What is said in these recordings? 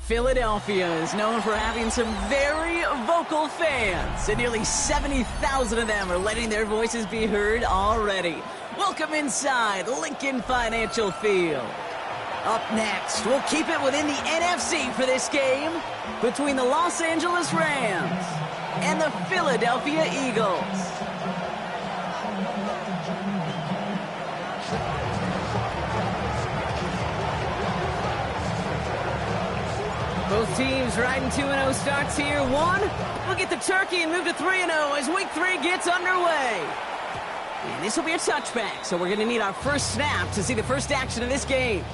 Philadelphia is known for having some very vocal fans, and nearly 70,000 of them are letting their voices be heard already. Welcome inside Lincoln Financial Field. Up next, we'll keep it within the NFC for this game between the Los Angeles Rams and the Philadelphia Eagles. Both teams riding 2-0 starts here. We'll get the turkey and move to 3-0 as week 3 gets underway. And this will be a touchback, so we're going to need our first snap to see the first action of this game.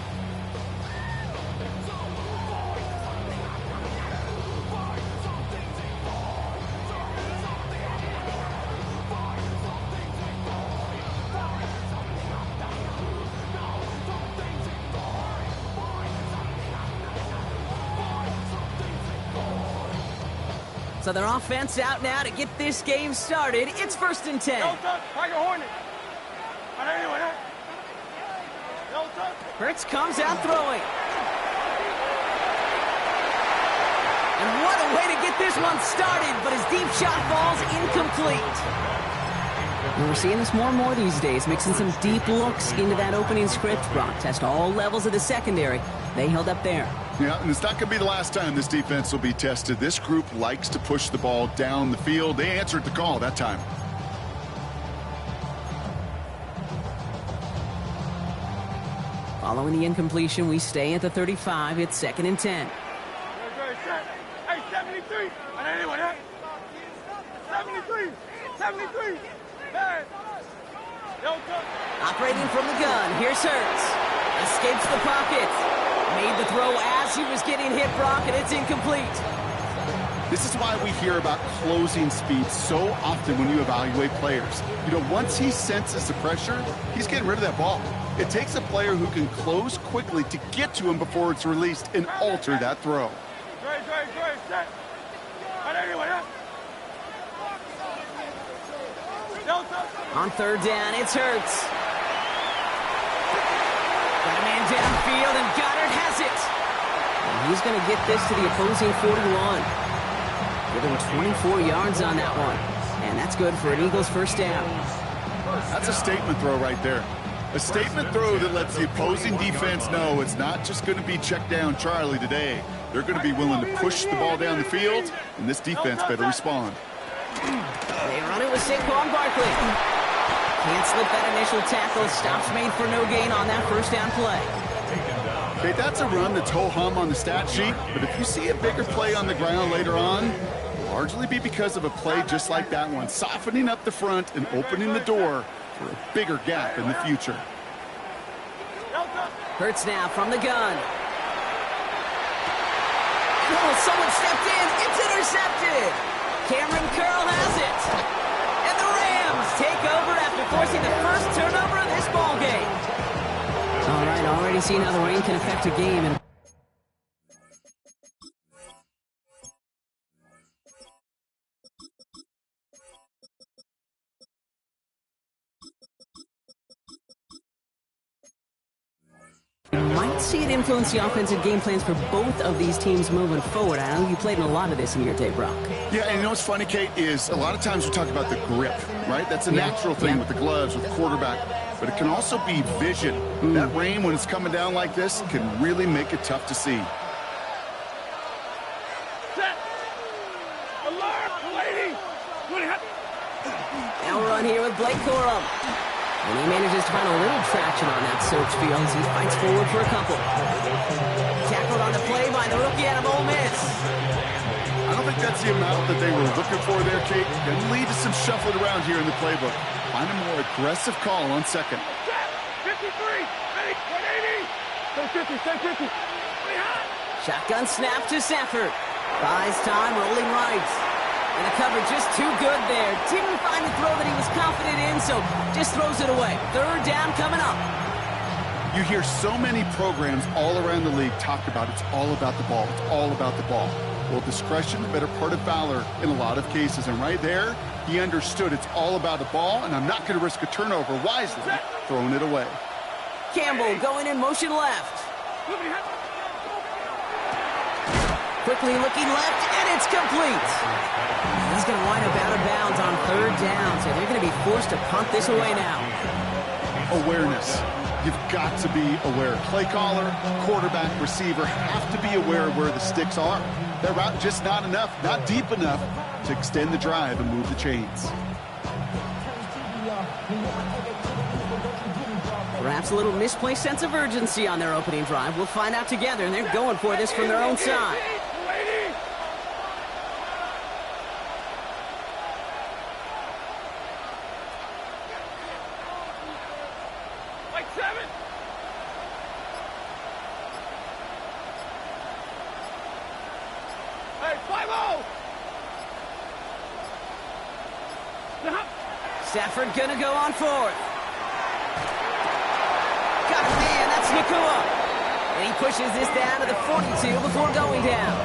So their offense out now to get this game started. It's 1st and 10. Hurts comes out throwing. And what a way to get this one started, but his deep shot falls incomplete. And we're seeing this more and more these days, mixing some deep looks into that opening script. Brock test all levels of the secondary. They held up there. Yeah, and it's not going to be the last time this defense will be tested. This group likes to push the ball down the field. They answered the call that time. Following the incompletion, we stay at the 35. It's 2nd and 10. Hey, 73. 73. Operating from the gun, here's Hurts. Escapes the pocket. Made the throw as he was getting hit, Brock, and it's incomplete. This is why we hear about closing speed so often when you evaluate players. You know, once he senses the pressure, he's getting rid of that ball. It takes a player who can close quickly to get to him before it's released and alter that throw. On 3rd down, it's Hurts. Got a man downfield, and Goddard has it. And he's going to get this to the opposing 41. Give him 24 yards on that one. And that's good for an Eagles first down. That's a statement throw right there. A statement throw that lets the opposing defense know it's not just going to be check down Charlie today. They're going to be willing to push the ball down the field, and this defense better respond. They run it with Saquon Barkley. Can't slip that initial tackle. Stops made for no gain on that first down play. Okay, that's a run that's ho-hum on the stat sheet, but if you see a bigger play on the ground later on, it'll largely be because of a play just like that one, softening up the front and opening the door for a bigger gap in the future. Hurts now from the gun. Oh, someone stepped in. It's intercepted. Cameron Curl has it. And the Rams take over after forcing the first turnover of this ball game. All right, already seeing how the rain can affect a game. And you might see it influence the offensive game plans for both of these teams moving forward. I know you played in a lot of this in your day, Brock. Yeah, and you know what's funny, Kate, is a lot of times we talk about the grip, right? That's a natural thing with the gloves, with the quarterback. But it can also be vision. That rain, when it's coming down like this, can really make it tough to see. Now we're on here with Blake Corum. And he manages to find a little traction on that search field as he fights forward for a couple. Tackled on the play by the rookie out of Ole Miss. I don't think that's the amount that they were looking for there, Kate. Can lead to some shuffling around here in the playbook. Find a more aggressive call on 2nd. 53, ready, 180. Stay 50. Shotgun snap to Stafford. Buys time, rolling right. And the coverage just too good there. Didn't find the throw that he was confident in, so just throws it away. 3rd down coming up. You hear so many programs all around the league talk about it's all about the ball. It's all about the ball. Well, discretion, the better part of valor in a lot of cases. And right there, he understood it's all about the ball, and I'm not going to risk a turnover wisely, throwing it away. Campbell going in motion left. Quickly looking left, and it's complete. He's going to wind up out of bounds on third down, so they're going to be forced to punt this away now. Awareness. You've got to be aware. Play caller, quarterback, receiver have to be aware of where the sticks are. That route just not enough, not deep enough to extend the drive and move the chains. Perhaps a little misplaced sense of urgency on their opening drive. We'll find out together, and they're going for this from their own side. Like 7. Hey, 5-0. Stafford gonna go on fourth. Got a man, that's Nacua. And he pushes this down to the 42 before going down.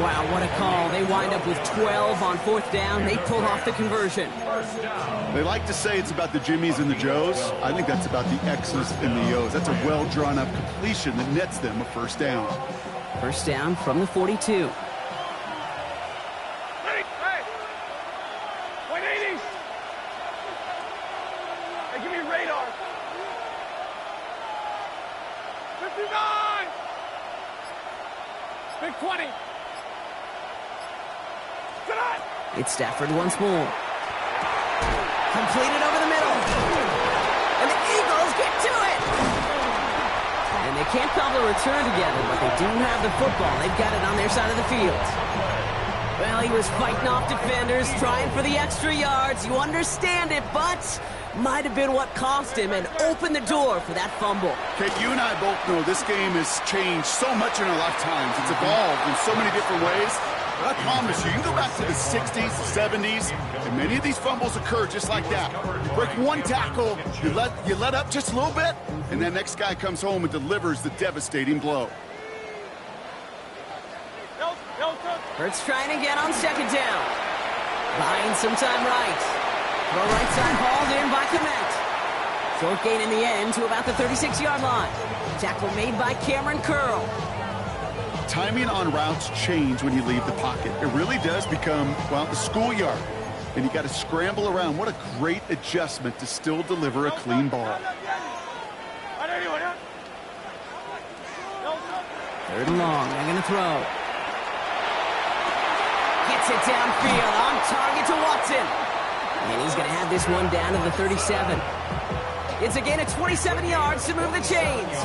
Wow, what a call. They wind up with 12 on fourth down. They pull off the conversion. They like to say it's about the Jimmies and the Joes. I think that's about the X's and the O's. That's a well-drawn-up completion that nets them a first down. First down from the 42. Hey! 180! Hey, give me radar. 59! Big 20. It's Stafford once more. Completed over the middle. And the Eagles get to it. And they can't cobble a return together, but they do have the football. They've got it on their side of the field. Well, he was fighting off defenders, trying for the extra yards. You understand it, but might have been what cost him and opened the door for that fumble. Okay, you and I both know this game has changed so much in our lifetimes. It's evolved in so many different ways. But I promise you, you can go back to the 60s, the 70s, and many of these fumbles occur just like that. You break one tackle, you let up just a little bit, and that next guy comes home and delivers the devastating blow. Hurts trying again on second down. Buying some time right. Throw right side hauled in by Kmet. Short gain in the end to about the 36-yard line. Tackle made by Cameron Curl. Timing on routes change when you leave the pocket. It really does become, well, the schoolyard. And you got to scramble around. What a great adjustment to still deliver a clean ball. Third and long. They're going to throw. Gets it downfield. On target to Watson. And he's going to have this one down to the 37. It's a gain of 27 yards to move the chains.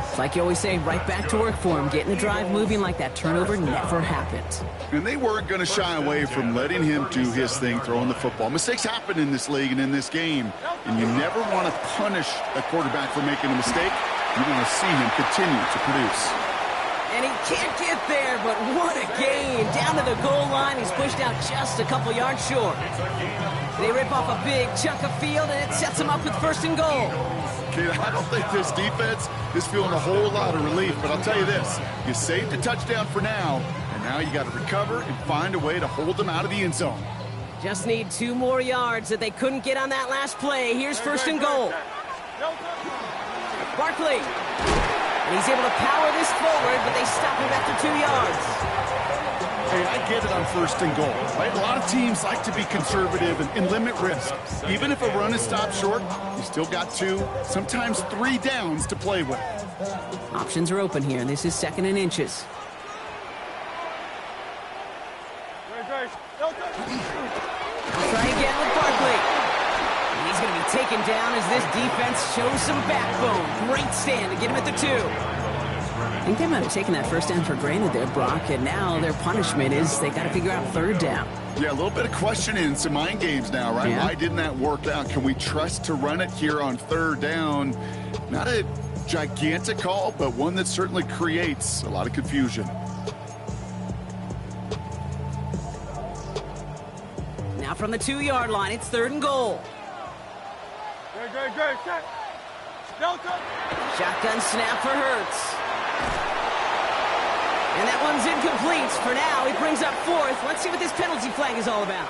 It's like you always say, right back to work for him. Getting the drive moving like that turnover never happened. And they weren't going to shy away from letting him do his thing, throwing the football. Mistakes happen in this league and in this game. And you never want to punish a quarterback for making a mistake. You want to see him continue to produce. And he can't get there, but what a gain. Down to the goal line, he's pushed out just a couple yards short. They rip off a big chunk of field, and it sets them up with first and goal. Kid, I don't think this defense is feeling a whole lot of relief, but I'll tell you this. You saved a touchdown for now, and now you got to recover and find a way to hold them out of the end zone. Just need 2 more yards that they couldn't get on that last play. Here's first and goal. Barkley. And he's able to power this forward, but they stop him after 2 yards. Hey, I get it on first and goal, right? A lot of teams like to be conservative and limit risk. Even if a run is stopped short, you still got 2, sometimes 3 downs to play with. Options are open here, and this is second and inches. Try again with Barkley. And he's going to be taken down as this defense shows some backbone. Great stand to get him at the 2. I think they might have taken that first down for granted there, Brock, and now their punishment is they got to figure out third down. Yeah, a little bit of questioning, some mind games now, right? Yeah. Why didn't that work out? Can we trust to run it here on third down? Not a gigantic call, but one that certainly creates a lot of confusion. Now from the 2-yard line, it's third and goal. Good. Shotgun snap for Hurts. And that one's incomplete for now. He brings up fourth. Let's see what this penalty flag is all about.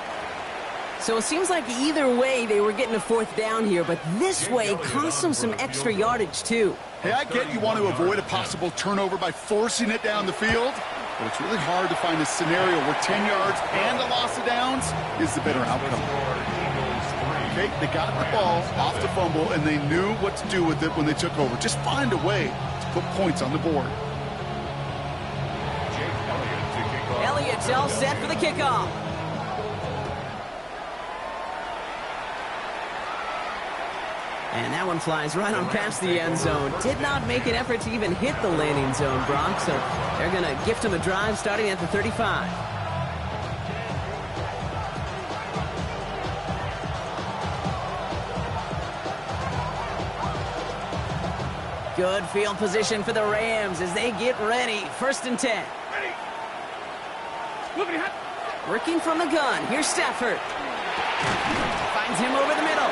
So it seems like either way they were getting a fourth down here, but this way cost them some extra yardage too. Hey, I get you want to avoid a possible turnover by forcing it down the field, Well, it's really hard to find a scenario where 10 yards and a loss of downs is the better outcome. Okay, they got the ball off the fumble, and they knew what to do with it when they took over. Just find a way to put points on the board. Elliott's all set for the kickoff. And that one flies right on past the end zone. Did not make an effort to even hit the landing zone, Brock, so they're going to gift him a drive starting at the 35. Good field position for the Rams as they get ready. 1st and 10. Ready. Working from the gun. Here's Stafford. Finds him over the middle.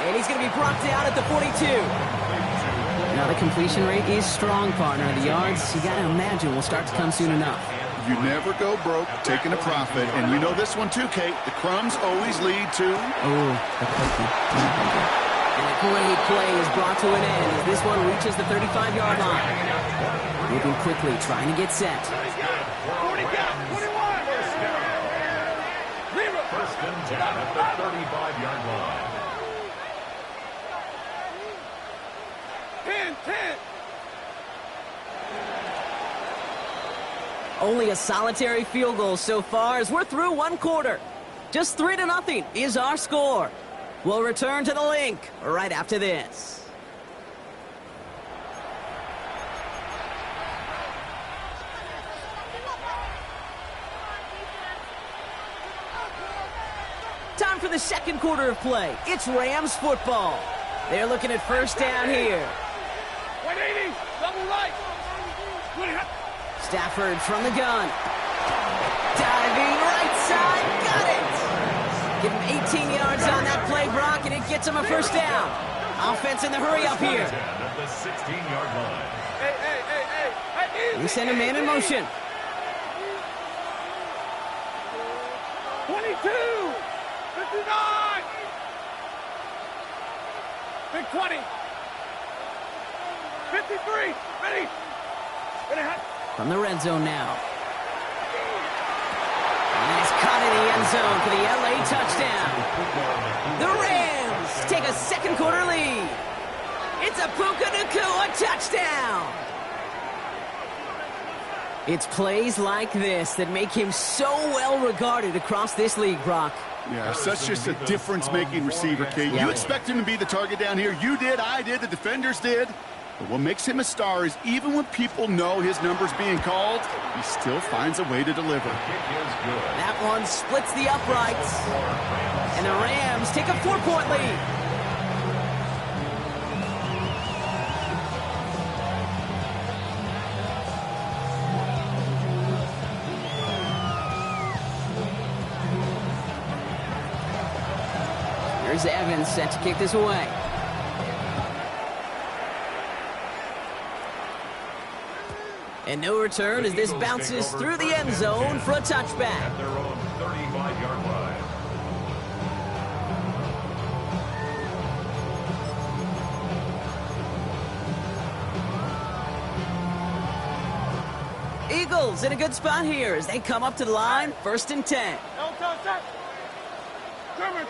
And he's going to be brought down at the 42. Now the completion rate is strong, partner. The yards, you got to imagine, will start to come soon enough. You never go broke taking a profit. And you know this one too, Kate. The crumbs always lead to... Oh, the cookie. And a great play is brought to an end as this one reaches the 35-yard line. Moving quickly, trying to get set. 40 count, 21. First and 10 at the 35-yard line. 10. Only a solitary field goal so far as we're through one quarter. Just 3-0 is our score. We'll return to the link right after this. Time for the second quarter of play. It's Rams football. They're looking at 1st down here. 180, double right. Stafford from the gun. Diving right side, got it! Give him 18 yards on that play, Brock, and it gets him a 1st down. Offense in the hurry up here. The 16-yard line. Hey. We send a man in motion. 22, 59. Big 20. 53, ready. From the red zone now. And he's caught in the end zone for the LA touchdown. The Rams take a second quarter lead. It's a Puka Nacua touchdown. It's plays like this that make him so well regarded across this league, Brock. Yeah, such just a difference-making receiver, Kate. Yeah. You expect him to be the target down here. You did, I did, the defenders did. But what makes him a star is even when people know his number's being called, he still finds a way to deliver. That one splits the uprights. And the Rams take a 4-point lead. Here's Evans set to kick this away. And no return as this bounces through the end zone for a touchback. At their own 35-yard line. Eagles in a good spot here as they come up to the line. 1st and 10. Trimmer.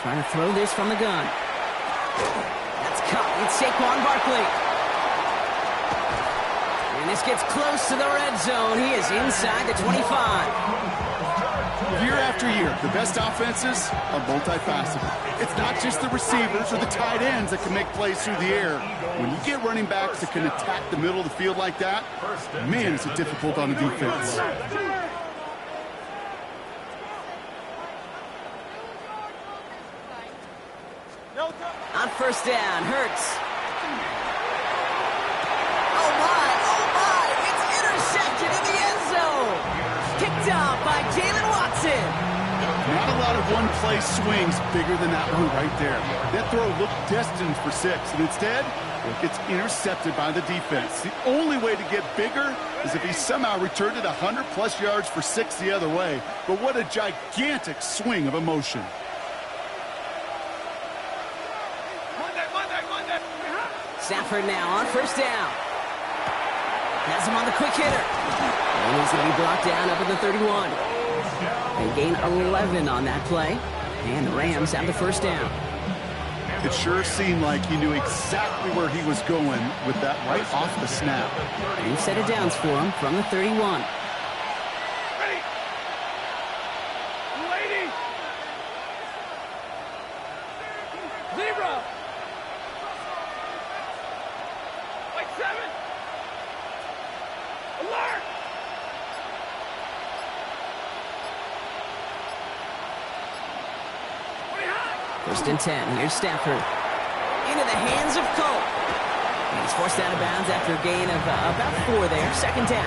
Trying to throw this from the gun. That's caught with Saquon Barkley. And this gets close to the red zone. He is inside the 25. Year after year, the best offenses are multifaceted. It's not just the receivers or the tight ends that can make plays through the air. When you get running backs that can attack the middle of the field like that, man, is it difficult on the defense. On 1st down, Hurts. Oh my, it's intercepted in the end zone. Picked off by Jalen Watson. Not a lot of one-play swings bigger than that one right there. That throw looked destined for 6, and instead, it gets intercepted by the defense. The only way to get bigger is if he somehow returned it 100-plus yards for 6 the other way. But what a gigantic swing of emotion. Stafford now on 1st down. Has him on the quick hitter. And he's going to be brought down up at the 31. They gain 11 on that play. And the Rams have the first down. It sure seemed like he knew exactly where he was going with that right off the snap. New set of downs for him from the 31. Ready. Lady. Zebra. Like 7. Alert. First and 10. Here's Stafford. Into the hands of Cole. He's forced out of bounds after a gain of about 4 there. Second down.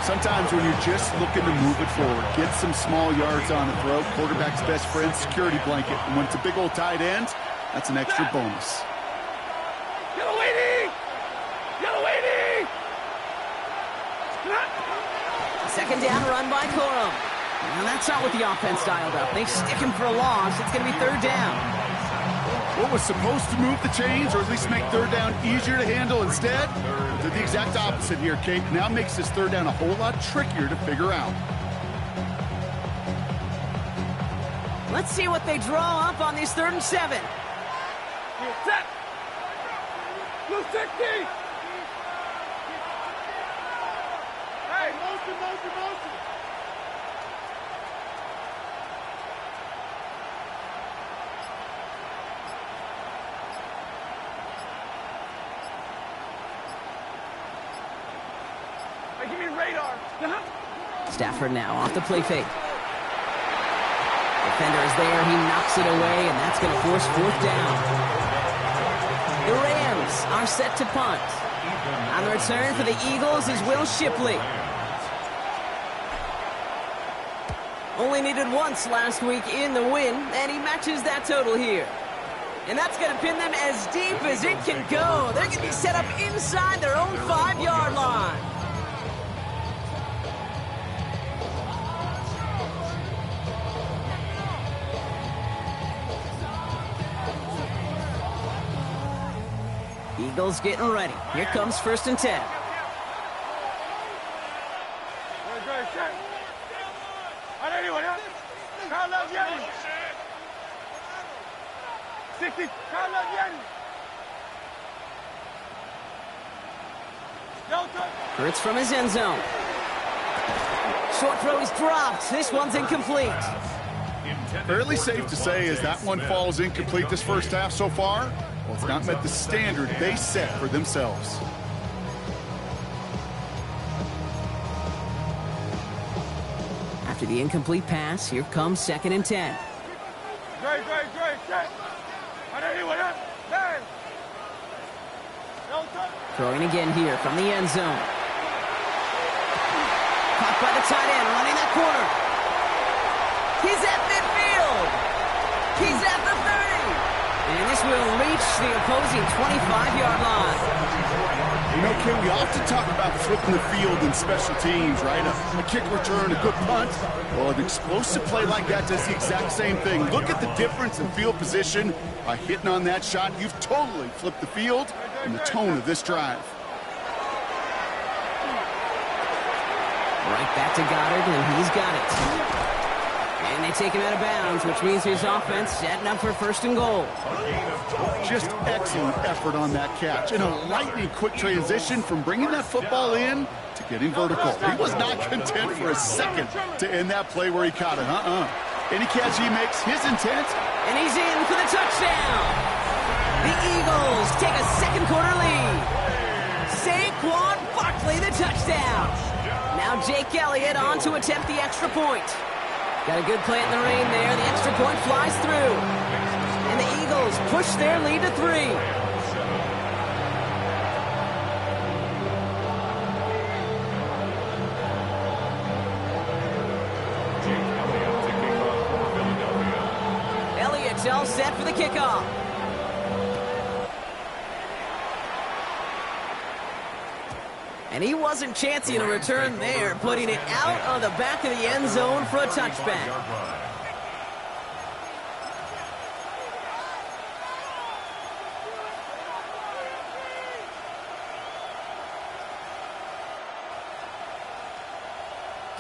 Sometimes when you're just looking to move it forward, get some small yards on the throw, quarterback's best friend, security blanket. And when it's a big old tight end, that's an extra bonus. Yellow lady. Yellow lady. Second down run by Corum. Now that's not what the offense dialed up. They stick him for a loss. It's going to be third down. What was supposed to move the chains, or at least make third down easier to handle instead, did the exact opposite here, Kate. Now makes this third down a whole lot trickier to figure out. Let's see what they draw up on these 3rd and 7. Set. Blue 60. Hey, motion. Hey, give me radar. Stafford now off the play fake. Defender is there. He knocks it away, and that's going to force 4th down. The Rams are set to punt. On the return for the Eagles is Will Shipley. Only needed once last week in the win, and he matches that total here. And that's going to pin them as deep as it can go. They're going to be set up inside their own 5-yard line. Eagles getting ready. Here comes 1st and 10. Hurts from his end zone. Short throw is dropped. This one's incomplete. Fairly safe to say as that one falls incomplete this first half so far, well, it's not met the standard they set for themselves. After the incomplete pass, here comes 2nd and 10. Throwing again here from the end zone. Caught by the tight end, running that corner. He's at midfield. He's at the 30. And this will reach the opposing 25-yard line. You know, Ken, we often talk about flipping the field in special teams, right? A kick return, a good punt. Well, an explosive play like that does the exact same thing. Look at the difference in field position. By hitting on that shot, you've totally flipped the field and the tone of this drive. Right back to Goddard, and he's got it. And they take him out of bounds, which means his offense setting up for 1st and goal. Just excellent effort on that catch. And a lightning quick transition from bringing that football in to getting vertical. He was not content for a second to end that play where he caught it. Any catch he makes, his intent. And he's in for the touchdown. The Eagles take a second quarter lead. Saquon Barkley, the touchdown. Now Jake Elliott on to attempt the extra point. Got a good play in the rain there. The extra point flies through. And the Eagles push their lead to 3. Elliott's all set for the kickoff. And he wasn't chancing a return there, putting it out of the back of the end zone for a touchback.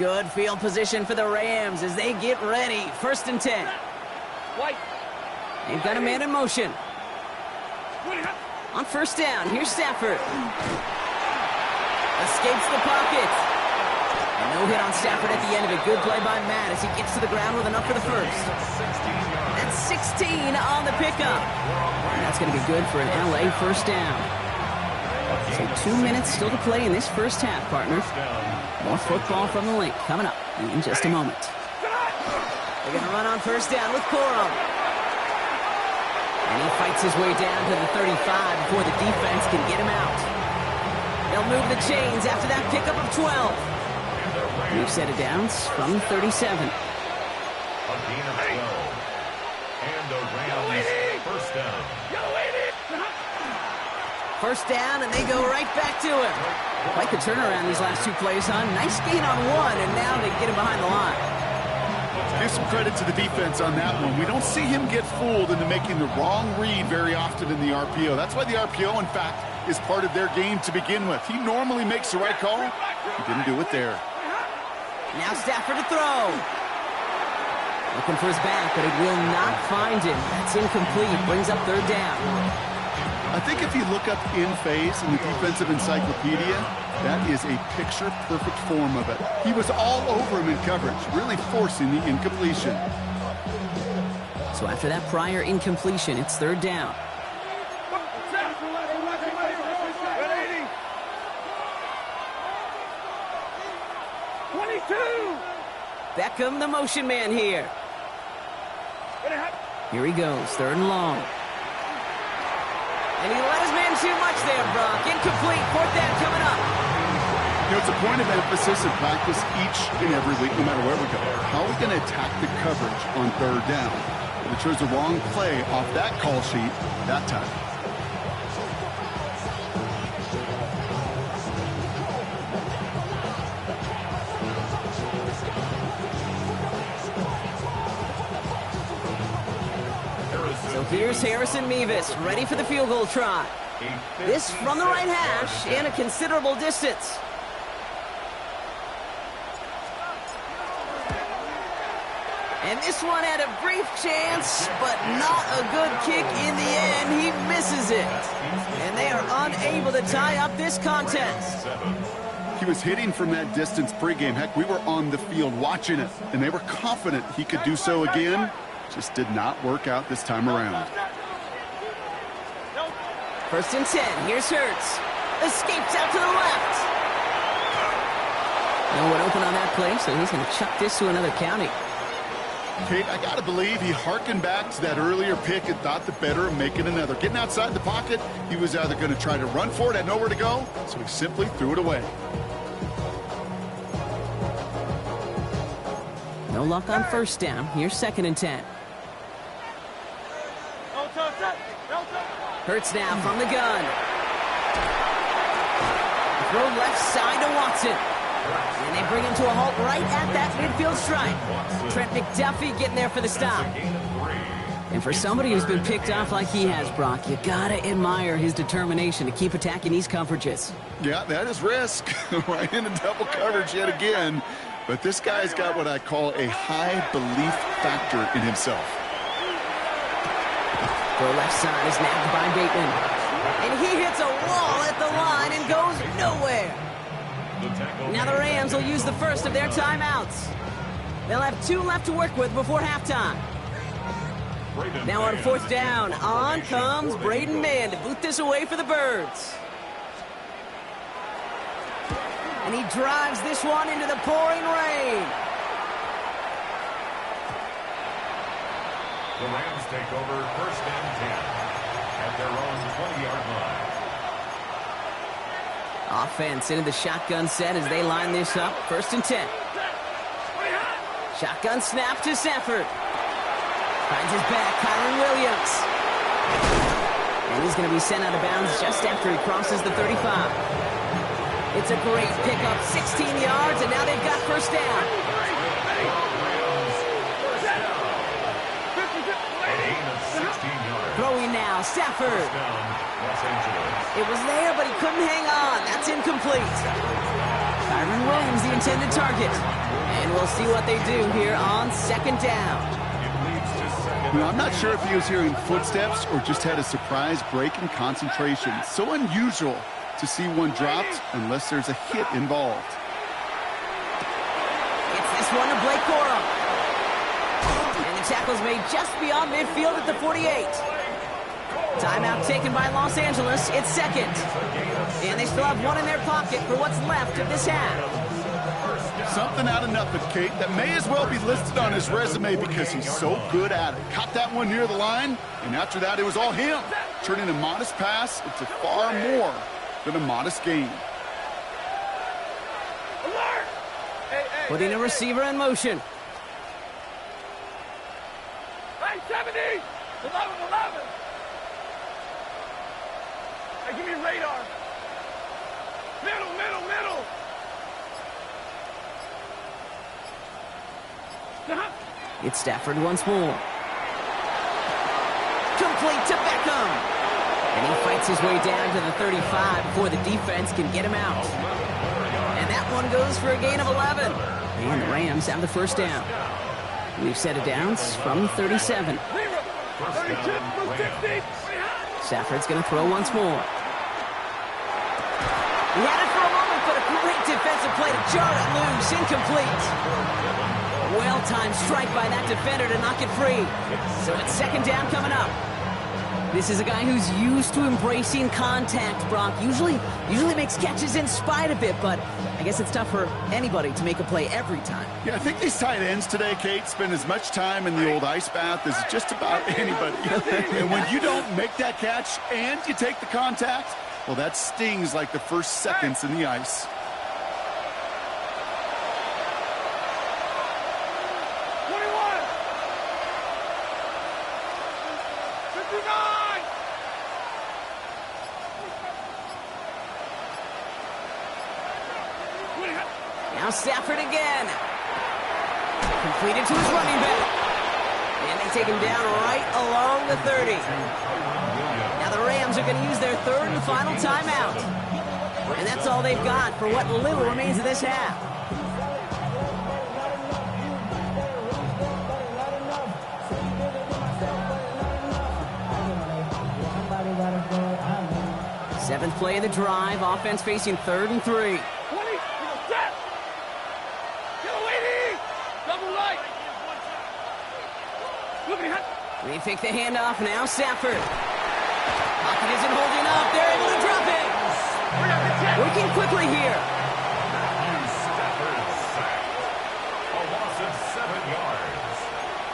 Good field position for the Rams as they get ready. 1st and 10. White. They've got a man in motion. On 1st down, here's Stafford. Escapes the pocket. A no hit on Stafford at the end of it. Good play by Matt as he gets to the ground with enough for the first. That's 16 on the pickup. And that's going to be good for an LA 1st down. So 2 minutes still to play in this first half, partner. More football from the Link coming up in just a moment. They're going to run on 1st down with Corum. And he fights his way down to the 35 before the defense can get him out. They'll move the chains after that pickup of 12. New set of downs from 37. A gain of 12. And the Rams 1st down. 1st down, and they go right back to him. Quite the turnaround these last 2 plays, huh? Nice gain on 1, and now they get him behind the line. Give some credit to the defense on that one. We don't see him get fooled into making the wrong read very often in the RPO. That's why the RPO, in fact, is part of their game to begin with. He normally makes the right call. He didn't do it there. Now Stafford to throw. Looking for his back, but it will not find him. That's incomplete. Brings up 3rd down. I think if you look up in phase in the defensive encyclopedia, that is a picture-perfect form of it. He was all over him in coverage, really forcing the incompletion. So after that prior incompletion, it's 3rd down. Beckham, the motion man here. Here he goes, 3rd and long. And he let his man too much there, Brock. Incomplete, 4th down coming up. You know, it's a point of emphasis in practice each and every week, no matter where we go. How are we going to attack the coverage on 3rd down? We chose the wrong play off that call sheet that time. Here's Harrison Mevis, ready for the field goal try. This from the right hash and a considerable distance. And this one had a brief chance, but not a good kick in the end. He misses it. And they are unable to tie up this contest. He was hitting from that distance pregame. Heck, we were on the field watching it, and they were confident he could do so again. Just did not work out this time around. 1st and 10. Here's Hurts. Escapes out to the left. No one open on that play, so he's going to chuck this to another county. Kate, I got to believe he harkened back to that earlier pick and thought the better of making another. Getting outside the pocket, he was either going to try to run for it, had nowhere to go, so he simply threw it away. No luck on 1st down. Here's 2nd and 10. Hurts now from the gun. Throw left side to Watson. And they bring him to a halt right at that midfield stripe. Trent McDuffie getting there for the stop. And for somebody who's been picked off like he has, Brock, you gotta admire his determination to keep attacking these coverages. Yeah, that is risk. Right into double coverage yet again. But this guy's got what I call a high belief factor in himself. The left side is nabbed by Bateman. And he hits a wall at the line and goes nowhere. Now the Rams will use the first of their timeouts. They'll have 2 left to work with before halftime. Now on 4th down, on comes Braden Mann to boot this away for the Birds. And he drives this one into the pouring rain. The Rams take over 1st and 10 at their own 20-yard line. Offense into the shotgun set as they line this up. 1st and 10. Shotgun snap to Stafford. Finds his back, Kyren Williams. And he's going to be sent out of bounds just after he crosses the 35. It's a great pickup, 16 yards, and now they've got 1st down. Throwing now, Stafford. It was there, but he couldn't hang on. That's incomplete. Kyren Williams, the intended target. And we'll see what they do here on second down. You know, I'm not sure if he was hearing footsteps or just had a surprise break in concentration. So unusual to see one dropped unless there's a hit involved. It's this one to Blake Corum. And the tackle's made just beyond midfield at the 48. Timeout taken by Los Angeles. It's second. And they still have one in their pocket for what's left of this half. Something out of nothing, Kate, that may as well be listed on his resume because he's so good at it. Caught that one near the line, and after that, it was all him. Turning a modest pass into far more than a modest gain. Alert! Putting a receiver in motion. Hey, 70! 11. Hey, give me radar. Middle. It's Stafford once more. Complete to Beckham. And he fights his way down to the 35 before the defense can get him out. And that one goes for a gain of 11. And the Rams have the first down. We've set it downs from 37. 32, 50. Stafford's going to throw once more. He had it for a moment, but a great defensive play to jar it loose. Incomplete. Well-timed strike by that defender to knock it free. So it's second down coming up. This is a guy who's used to embracing contact, Brock. Usually makes catches in spite of it, but I guess it's tough for anybody to make a play every time. Yeah, I think these tight ends today, Kate, spend as much time in the old ice bath as just about anybody. And when you don't make that catch and you take the contact, well, that stings like the first seconds in the ice. 21. 59. Now Stafford again. Completed to his running back. And they take him down right along the 30. Now the Rams are going to use their third and final timeout. And that's all they've got for what little remains of this half. Seventh play of the drive. Offense facing 3rd and 3. 20. Set. Yellow 80. Double right. Look at him. They take the handoff. Now Stafford. Pocket isn't holding up. They're able to drop it. Working quickly here. Stafford sacked. A loss of 7 yards.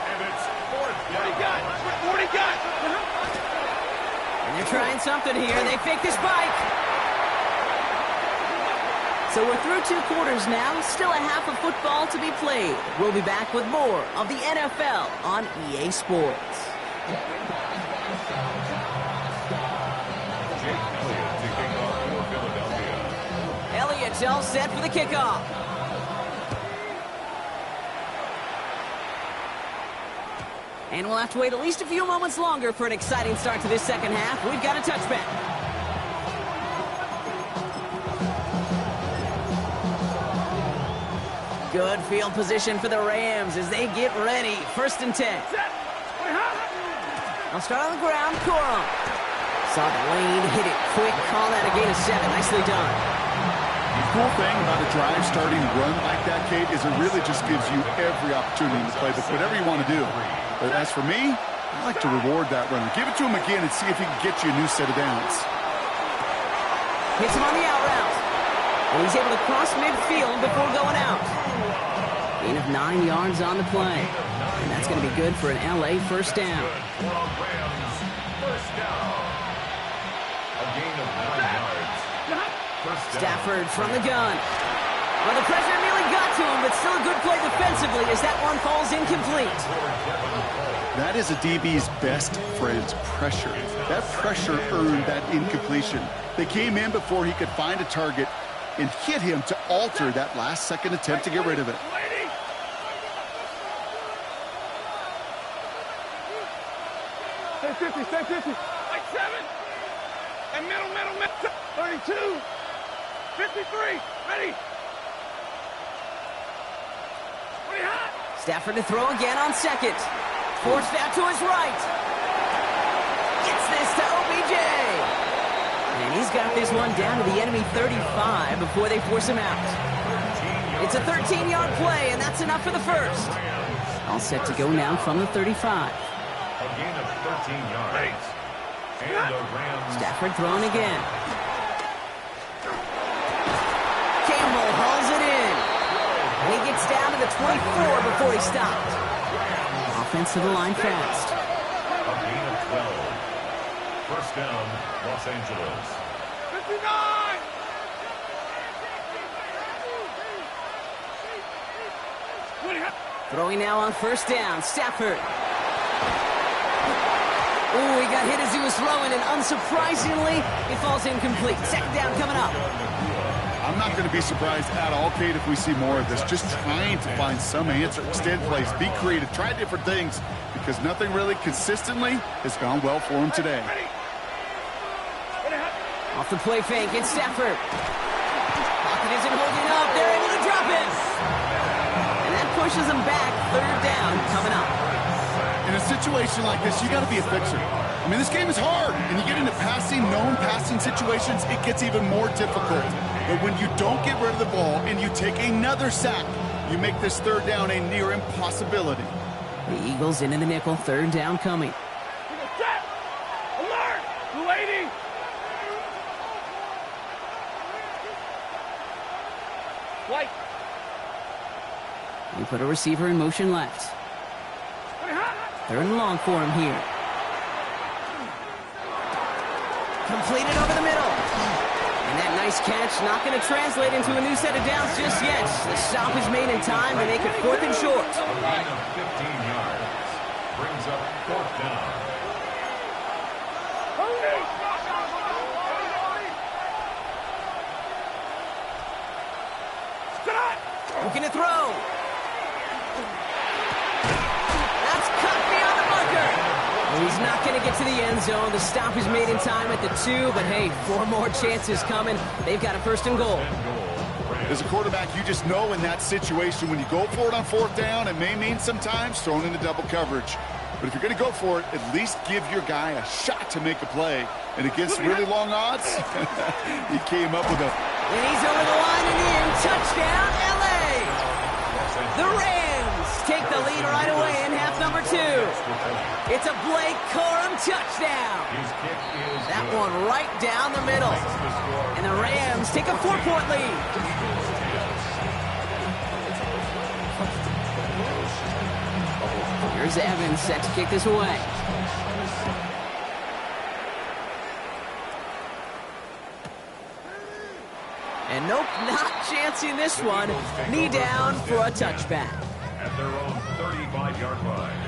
And it's 4th down. 40 got. And they're trying something here. They fake the spike. So we're through 2 quarters now. Still a half of football to be played. We'll be back with more of the NFL on EA Sports. Jake Elliott to kick off for Philadelphia. Elliott's all set for the kickoff. And we'll have to wait at least a few moments longer for an exciting start to this second half. We've got a touchback. Good field position for the Rams as they get ready. 1st and 10. I'll start on the ground. Corum. Saw the lane, hit it quick. Call that a gain of 7. Nicely done. The cool thing about a drive starting run like that, Kate, is it really just gives you every opportunity to play whatever you want to do. But as for me, I like to reward that runner. Give it to him again and see if he can get you a new set of downs. Hits him on the out route. And he's able to cross midfield before going out. Gain of 9 yards on the play. And that's going to be good for an LA first down. For a Rams first down. A gain of 9 yards. First down. Stafford from the gun. Well, the pressure nearly got to him, but still a good play defensively as that one falls incomplete. That is a DB's best friend, pressure. That pressure earned that incompletion. They came in before he could find a target and hit him to alter that last-second attempt to get rid of it. Stay 50, stay 50. Like 7. And middle. 32. 53. Ready. Stafford to throw again on second. Forced out to his right. Gets this to OBJ. And he's got this one down to the enemy 35 before they force him out. It's a 13-yard play, and that's enough for the first. All set to go now from the 35. A gain of 13 yards. And the Rams. Stafford throwing again. Campbell hauls it in. And he gets down to the 24 before he stopped. Offense to the line fast. A gain of 12. First down, Los Angeles. 59! Throwing now on first down. Stafford. Ooh, he got hit as he was throwing, and unsurprisingly, he falls incomplete. Second down coming up. I'm not going to be surprised at all, Kate, if we see more of this. Just trying to find some answer, extend plays, be creative, try different things, because nothing really consistently has gone well for him today. Off the play fake, it's Stafford. Pocket isn't holding up. They're able to drop it. And that pushes them back. Third down coming up. In a situation like this, you got to be a fixer. I mean, this game is hard, and you get into known passing situations, it gets even more difficult. But when you don't get rid of the ball and you take another sack, you make this third down a near impossibility. The Eagles into the nickel. Third down coming. Set! Alert! 280! White! We put a receiver in motion left. Third and long for him here. Completed over the middle. And that nice catch not going to translate into a new set of downs just yet. The stop is made in time to make it fourth and short. A gain of 15 yards. Brings up fourth down. Looking to throw. That's cut beyond the marker. Well, he's not going to get to the end zone. The stop is made in time at the 2, but hey, 4 more chances coming. They've got a first and goal. As a quarterback, you just know in that situation, when you go for it on fourth down, it may mean sometimes throwing into double coverage. But if you're going to go for it, at least give your guy a shot to make a play. And against really long odds, he came up with a... And he's over the line and in. Touchdown, L.A. The Rams take the lead right away in half number 2. It's a Blake Corum touchdown. That one right down the middle. And the Rams take a 4-point lead. Here's Evans set to kick this away. And nope, not chancing this one. Knee down for a touchback. At their own 35-yard line.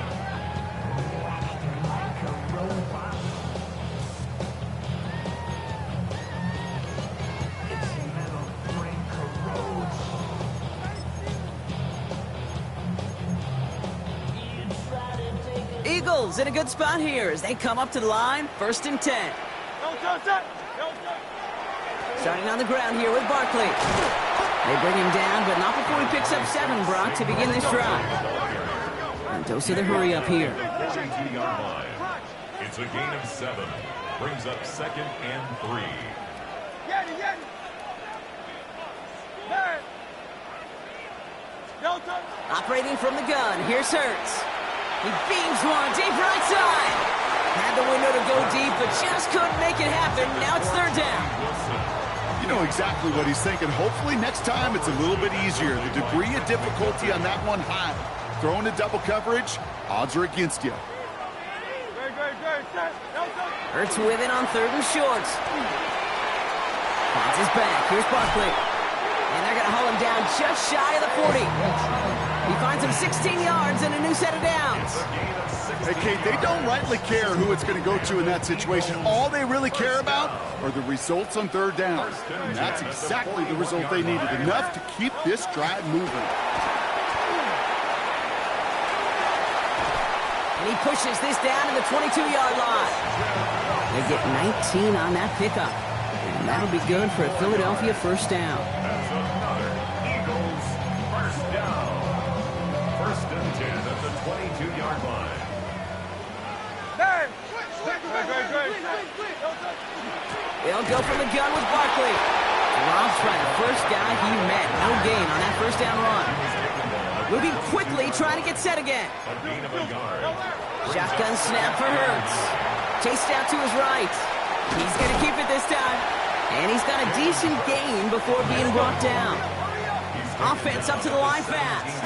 Eagles in a good spot here as they come up to the line. First and 10. Starting on the ground here with Barkley. They bring him down, but not before he picks up 7, Brock, to begin this drive. And Mendoza the hurry up here. 42-yard line. It's a gain of 7. Brings up second and 3. Operating from the gun, here's Hurts. He beams one deep right side. Had the window to go deep, but just couldn't make it happen. Now it's third down. You know exactly what he's thinking. Hopefully next time it's a little bit easier. The degree of difficulty on that one high. Throwing to double coverage, odds are against you. Hurts with it on third and short. Finds his back. Here's Barkley. And they're going to haul him down just shy of the 40. He finds him 16 yards and a new set of downs. Hey, Kate, they don't rightly care who it's going to go to in that situation. All they really care about are the results on third down. And that's exactly the result they needed. Enough to keep this drive moving. And he pushes this down to the 22-yard line. They get 19 on that pickup. And that'll be good for a Philadelphia first down. That's another Eagles first down. They'll go from the gun with Barkley. Drops by the first guy he met. No gain on that first down run. Moving quickly, trying to get set again. Shotgun snap for Hurts. Chased out to his right. He's going to keep it this time. And he's got a decent gain before being brought down. Offense up to the line fast.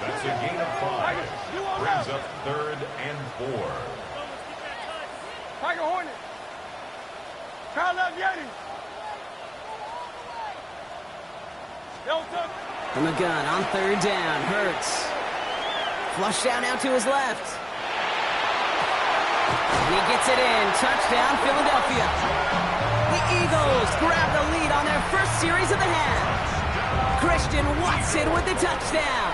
That's a gain of 5. Brings up 3rd and 4. Tiger Hornet. Kyle left Yeti. From the gun on 3rd down. Hurts. Flush down out to his left. He gets it in. Touchdown, Philadelphia. The Eagles grab the lead on their first series of the half. Christian Watson with the touchdown.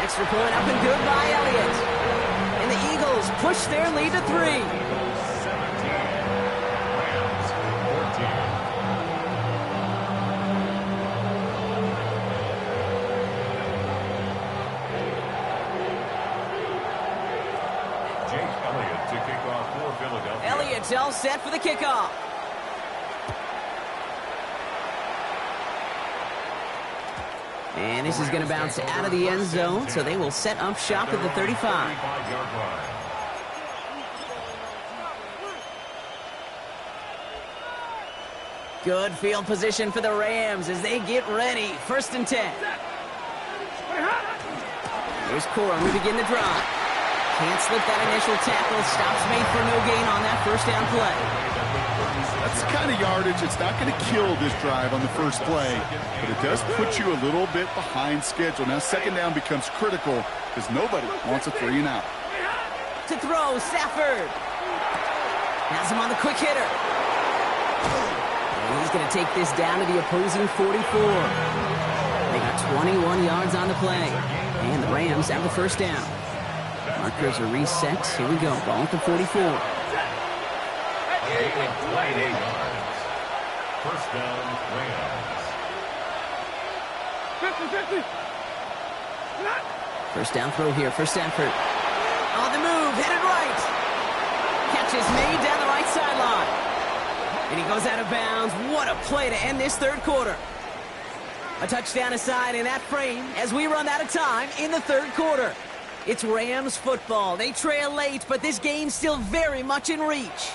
Extra point up and good by Elliott. And the Eagles push their lead to 3. 17. Rams 14. Jake Elliott to kick off for Philadelphia. Elliott's all set for the kickoff. And this is going to bounce out of the end zone, so they will set up shop at the 35. 35-yard line. Good field position for the Rams as they get ready. 1st and 10. Here's Corum to begin the drive. Can't slip that initial tackle. Stops made for no gain on that first down play. That's the kind of yardage. It's not going to kill this drive on the first play, but it does put you a little bit behind schedule. Now 2nd down becomes critical because nobody wants a 3 and out. To throw, Stafford. Has him on the quick hitter. And he's going to take this down to the opposing 44. They got 21 yards on the play. And the Rams have the first down. Markers are reset. Here we go. Ball at the 44. Gain of 28 yards. First down, Rams. 50-50. First down throw here for Stafford. On the move, headed right. Catch is made down the right sideline. And he goes out of bounds. What a play to end this 3rd quarter. A touchdown aside in that frame as we run out of time in the 3rd quarter. It's Rams football. They trail late, but this game's still very much in reach.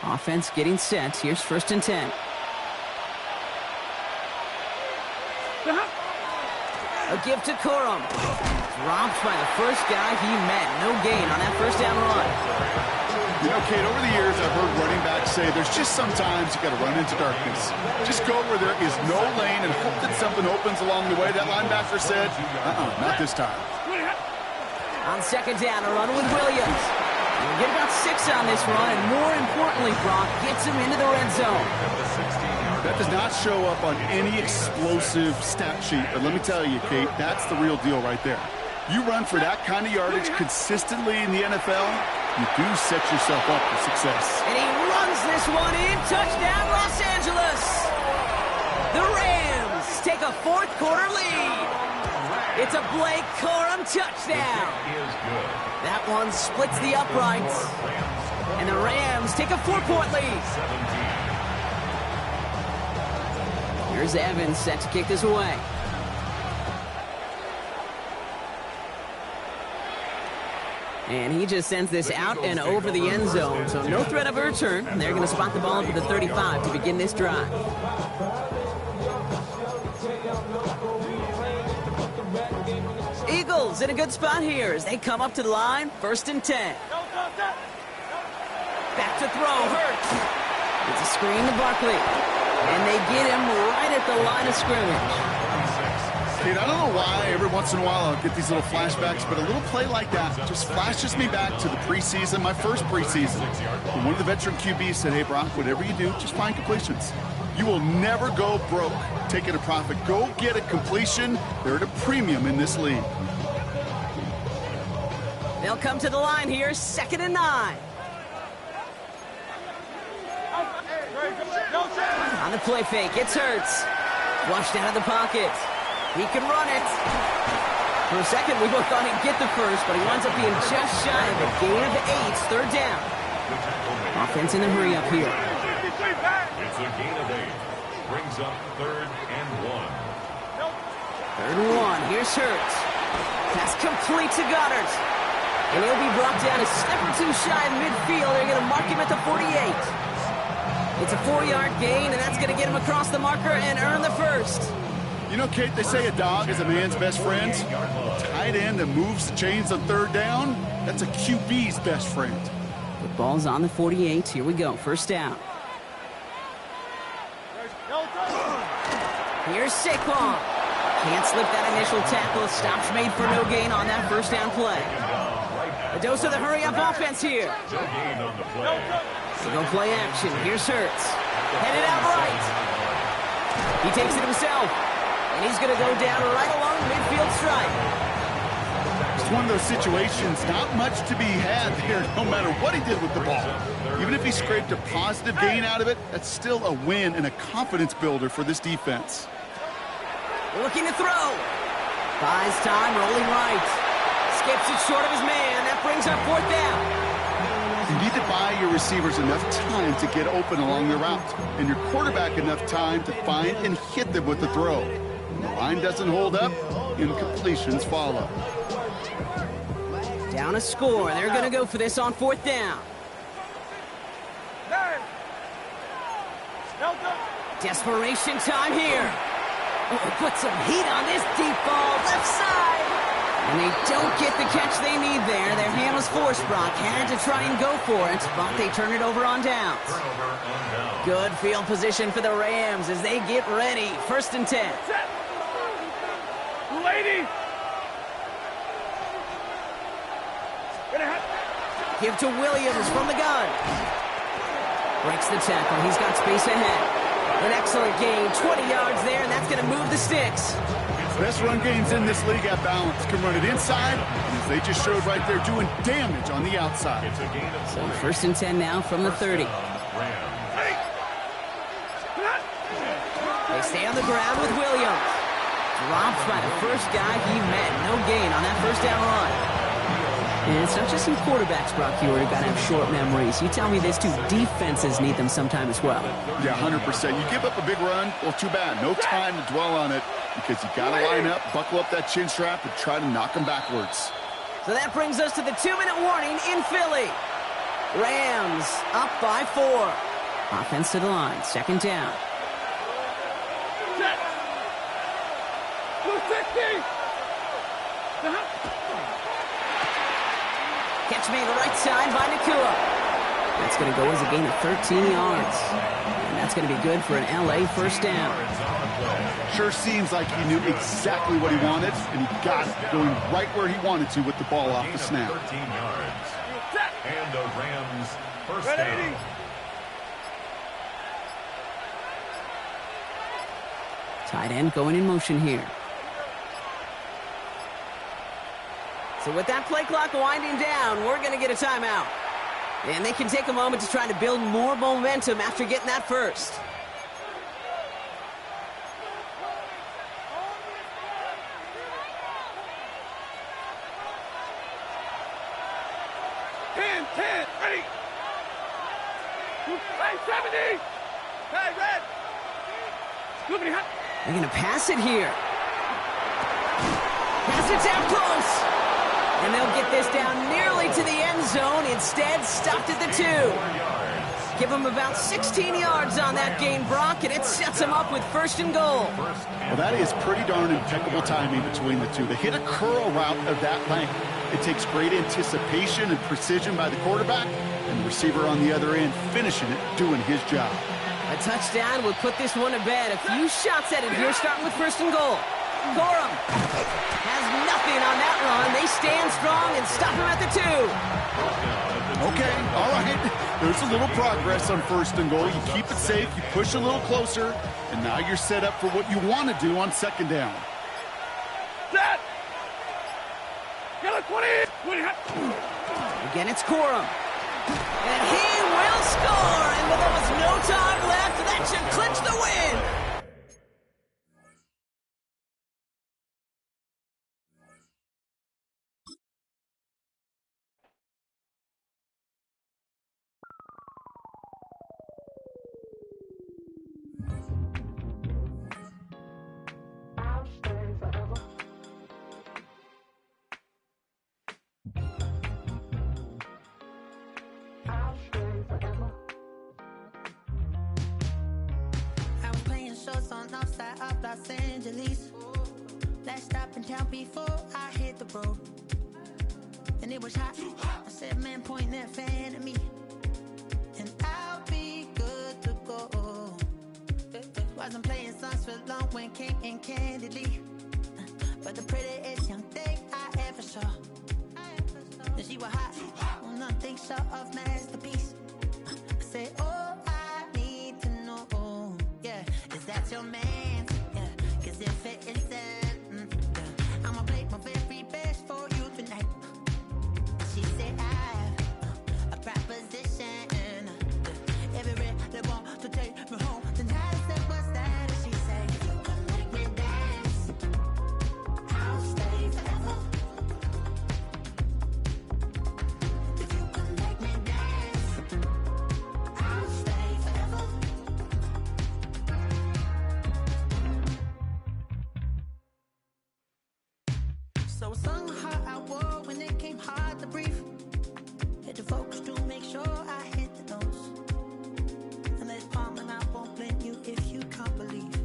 Offense getting set. Here's 1st and 10. A give to Corum. Dropped by the first guy he met. No gain on that first down run. You know, Kate, over the years, I've heard running backs say there's just sometimes you got to run into darkness. Just go where there is no lane and hope that something opens along the way. That linebacker said, not this time. On 2nd down, a run with Williams. He'll get about 6 on this run, and more importantly, Brock gets him into the red zone. That does not show up on any explosive stat sheet, but let me tell you, Kate, that's the real deal right there. You run for that kind of yardage consistently in the NFL, you do set yourself up for success. And he runs this one in. Touchdown, Los Angeles. The Rams take a 4th quarter lead. It's a Blake Corum touchdown. That one splits the uprights. And the Rams take a 4-point lead. Here's Evans set to kick this away. And he just sends this out and over the end zone. So no threat of a return. They're going to spot the ball up at the 35 to begin this drive. Eagles in a good spot here as they come up to the line. 1st and 10. Back to throw. Hurts. It's a screen to Barkley. And they get him right at the line of scrimmage. Kate, I don't know why every once in a while I'll get these little flashbacks, but a little play like that just flashes me back to the preseason, my first preseason. And one of the veteran QBs said, hey, Brock, whatever you do, just find completions. You will never go broke taking a profit. Go get a completion. They're at a premium in this league. They'll come to the line here, 2nd and 9. On the play fake, it's Hurts. Flushed out of the pocket. He can run it. For a second, we both thought he'd get the first, but he winds up being just shy of a gain of 8, 3rd down. Offense in the hurry up here. It's a gain of 8. Brings up 3rd and 1. 3rd and 1. Here's Hurts. Pass complete to Goddard. And he'll be brought down a step or two shy of midfield. They're going to mark him at the 48. It's a 4-yard gain, and that's going to get him across the marker and earn the first. You know, Kate, they say a dog is a man's best friend. A tight end that moves the chains on 3rd down, that's a QB's best friend. The ball's on the 48. Here we go. 1st down. Here's Saquon. Can't slip that initial tackle. Stops made for no gain on that 1st down play. A dose of the hurry-up offense here. So go play action. Here's Hurts. Headed out right. He takes it himself. And he's going to go down right along the midfield stripe. It's one of those situations, not much to be had there, no matter what he did with the ball. Even if he scraped a positive gain out of it, that's still a win and a confidence builder for this defense. Looking to throw. Buys time, rolling right. Skips it short of his man. That brings up 4th down. You need to buy your receivers enough time to get open along the route, and your quarterback enough time to find and hit them with the throw. When the line doesn't hold up, incompletions follow. Down a score. They're going to go for this on 4th down. Desperation time here. Put some heat on this deep ball, left side. And they don't get the catch they need there. Their hand was forced, Brock. Had to try and go for it, but they turn it over on downs. Good field position for the Rams as they get ready. 1st and 10. Lady. Give to Williams from the gun. Breaks the tackle. He's got space ahead. An excellent gain. 20 yards there, and that's going to move the sticks. Best run games in this league at balance. Can run it inside, and as they just showed right there, doing damage on the outside. It's a gain of 4. So 1st and 10 now from the 30. They stay on the ground with Williams. Dropped by the first guy he met. No gain on that 1st down run. And it's not just some quarterbacks, Brock, you got to have short memories. You tell me this too, defenses need them sometime as well. Yeah, 100%. You give up a big run, well, too bad. No time to dwell on it because you got to line up, buckle up that chin strap, and try to knock them backwards. So that brings us to the 2-minute warning in Philly. Rams up by 4. Offense to the line, 2nd down. Catch made the right side by Nakua. That's going to go as a gain of 13 yards. And that's going to be good for an LA 1st down. Sure seems like he knew exactly what he wanted, and he got it, going right where he wanted to with the ball off the snap. 13 yards. And the Rams 1st down. Tight end going in motion here. So with that play clock winding down, we're going to get a timeout. And they can take a moment to try to build more momentum after getting that first. Ready. 70. Hey, red. They're going to pass it here. Pass it down close. And they'll get this down nearly to the end zone. Instead, stopped at the 2. Give them about 16 yards on that gain, Brock, and it sets them up with 1st and goal. Well, that is pretty darn impeccable timing between the two. They hit a curl route of that length. It takes great anticipation and precision by the quarterback, and the receiver on the other end finishing it, doing his job. A touchdown will put this one to bed. A few shots at it here, starting with 1st and goal. Gorham has nothing on that run. They stand strong and stop him at the 2. Okay, all right. There's a little progress on 1st and goal. You keep it safe, you push a little closer, and now you're set up for what you want to do on 2nd down. Set! Get a 20! Again, it's Corum. And he will score! And with almost no time left, that should clinch the win! Outside of Los Angeles, last stop in town before I hit the road. And it was hot. I said, man, point that fan at me, and I'll be good to go. Wasn't playing songs for long when came in candidly, but the prettiest young thing I ever saw. And she was hot. Well, nothing short of masterpiece. I said, oh, I need to know, yeah, is that your man? Yeah, cause if it isn't, yeah, I'ma play my very best for you tonight. She said I have a proposition, every really want to take me home tonight. I said, what's that? And she said, you can make me dance, I'll stay forever. If you can make me dance, I'll stay forever. So I sung the heart I wore when it came hard to breathe. Hit the focus to make sure I hit the notes. And there's palm and I won't blame you if you can't believe.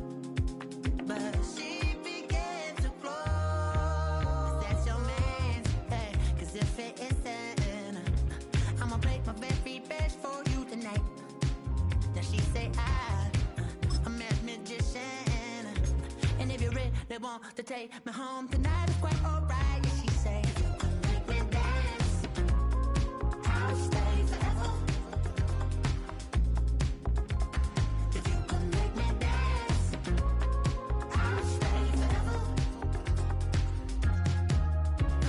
But she began to glow. That's your man, hey, cause if it isn't, I'ma play my very best for you tonight. Now she say I'm a magician, and if you really want to take me home tonight, it's quite alright. Yeah, she say, you can make me dance, I'll stay forever. If you can make me dance, I'll stay forever.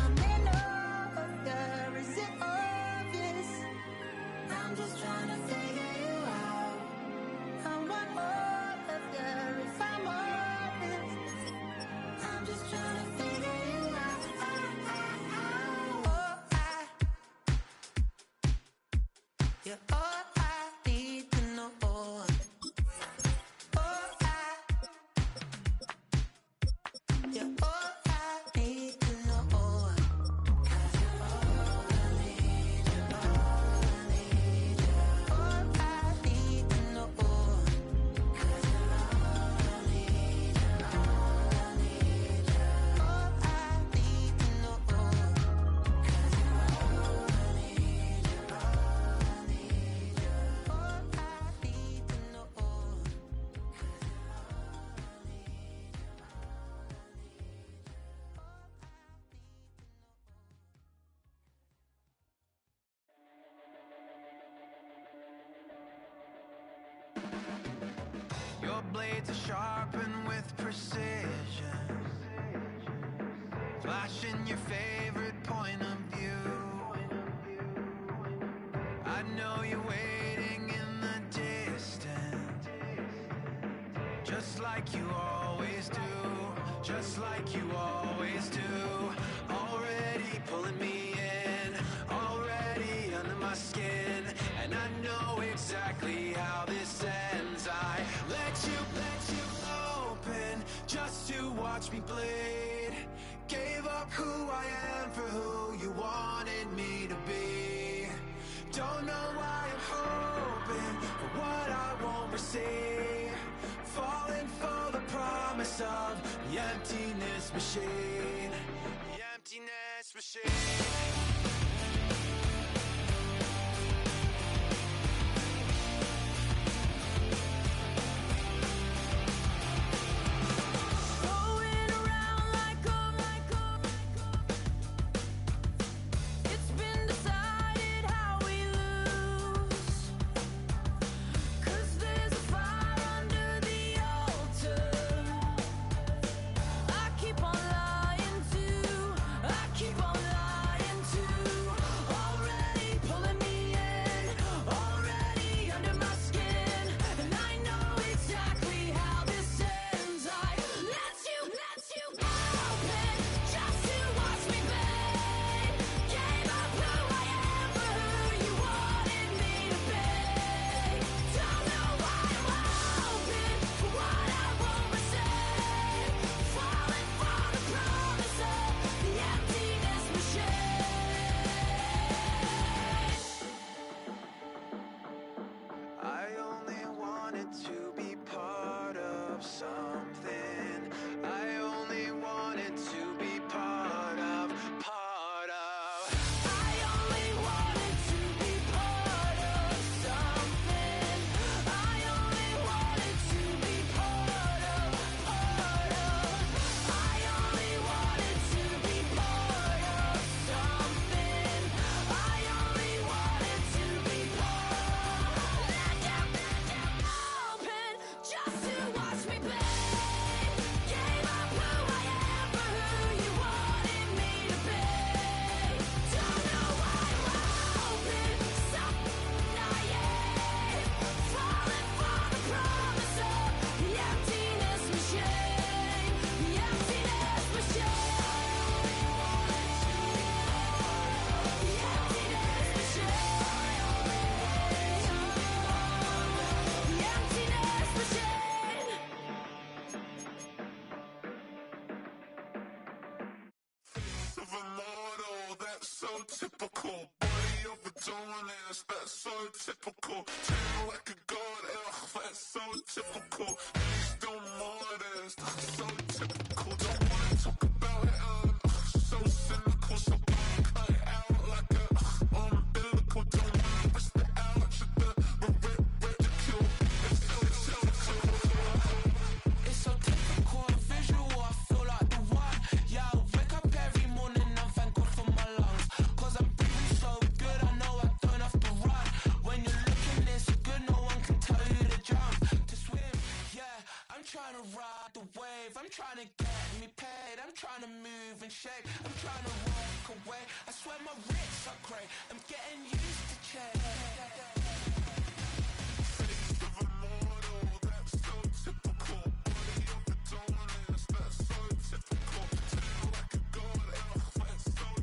I'm in love, girl, is it obvious? I'm just trying to figure you out. I want all of you if I'm honest. I'm just trying to figure you out. You're all I need to know. You're all I need to know. 'Cause you're all I need, you're all I need, you're all I need to know. 'Cause you're all I need, you're all I need, you're all I need to know. 'Cause you're all I need, you're all I need, you're all I need to know. 'Cause you're all I need, Your blades are sharpened with precision, flashing your favorite point of view. I know you're waiting in the distance, just like you always do, just like you always do. Already pulling me in, already under my skin, and I know exactly how this ends. I let you open just to watch me bleed. Gave up who I am for who you wanted me to be. Don't know why I'm hoping for what I won't receive. Falling for the promise of the emptiness machine. The emptiness machine. going around like it's been decided how we lose. 'Cause there's a fire under the altar. I keep on lying to, I keep on lying. typical. Body of a dominance, that's so typical. Tail like a god, that's so typical. He's still modest, so typical. Don't wanna talk about it, so cynical. So cut it out like a umbilical. Don't wanna risk the ouch of the ridicule. It's so typical. It's so typical and visual, I feel like the one. Yeah, I wake up every morning and thank God for my lungs. Cause I'm breathing so good, I know I don't have to run. When you're looking this good, no one can tell you to jump, to swim. Yeah, I'm trying to ride the wave, I'm trying to get me paid, I'm trying to move and shake, I'm trying to walk away. I swear my wrists are great, I'm getting you